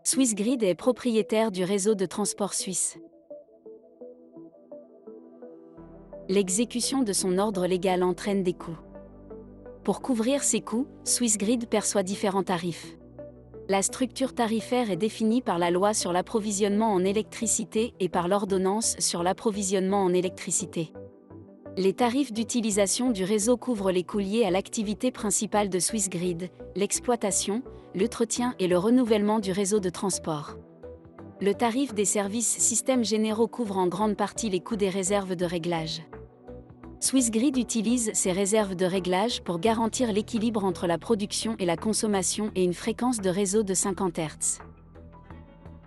Swissgrid est propriétaire du réseau de transport suisse. L'exécution de son ordre légal entraîne des coûts. Pour couvrir ces coûts, Swissgrid perçoit différents tarifs. La structure tarifaire est définie par la loi sur l'approvisionnement en électricité et par l'ordonnance sur l'approvisionnement en électricité. Les tarifs d'utilisation du réseau couvrent les coûts liés à l'activité principale de Swissgrid, l'exploitation, l'entretien et le renouvellement du réseau de transport. Le tarif des services systèmes généraux couvre en grande partie les coûts des réserves de réglage. Swissgrid utilise ces réserves de réglage pour garantir l'équilibre entre la production et la consommation et une fréquence de réseau de 50 Hz.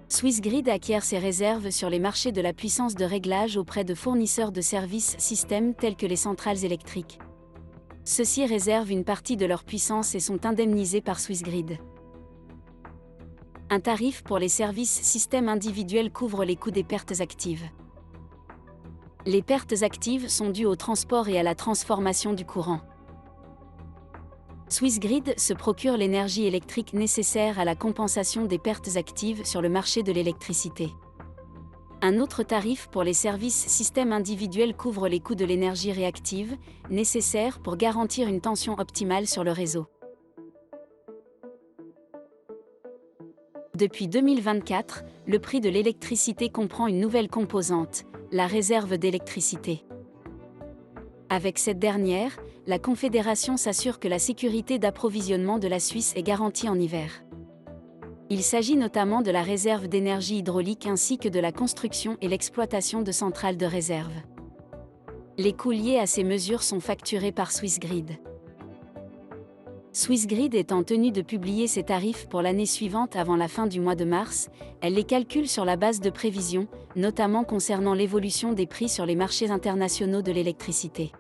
Swissgrid acquiert ces réserves sur les marchés de la puissance de réglage auprès de fournisseurs de services systèmes tels que les centrales électriques. Ceux-ci réservent une partie de leur puissance et sont indemnisés par Swissgrid. Un tarif pour les services systèmes individuels couvre les coûts des pertes actives. Les pertes actives sont dues au transport et à la transformation du courant. Swissgrid se procure l'énergie électrique nécessaire à la compensation des pertes actives sur le marché de l'électricité. Un autre tarif pour les services systèmes individuels couvre les coûts de l'énergie réactive, nécessaire pour garantir une tension optimale sur le réseau. Depuis 2024, le prix de l'électricité comprend une nouvelle composante, la réserve d'électricité. Avec cette dernière, la Confédération s'assure que la sécurité d'approvisionnement de la Suisse est garantie en hiver. Il s'agit notamment de la réserve d'énergie hydraulique ainsi que de la construction et l'exploitation de centrales de réserve. Les coûts liés à ces mesures sont facturés par Swissgrid. Swissgrid étant tenue de publier ses tarifs pour l'année suivante avant la fin du mois de mars, elle les calcule sur la base de prévisions, notamment concernant l'évolution des prix sur les marchés internationaux de l'électricité.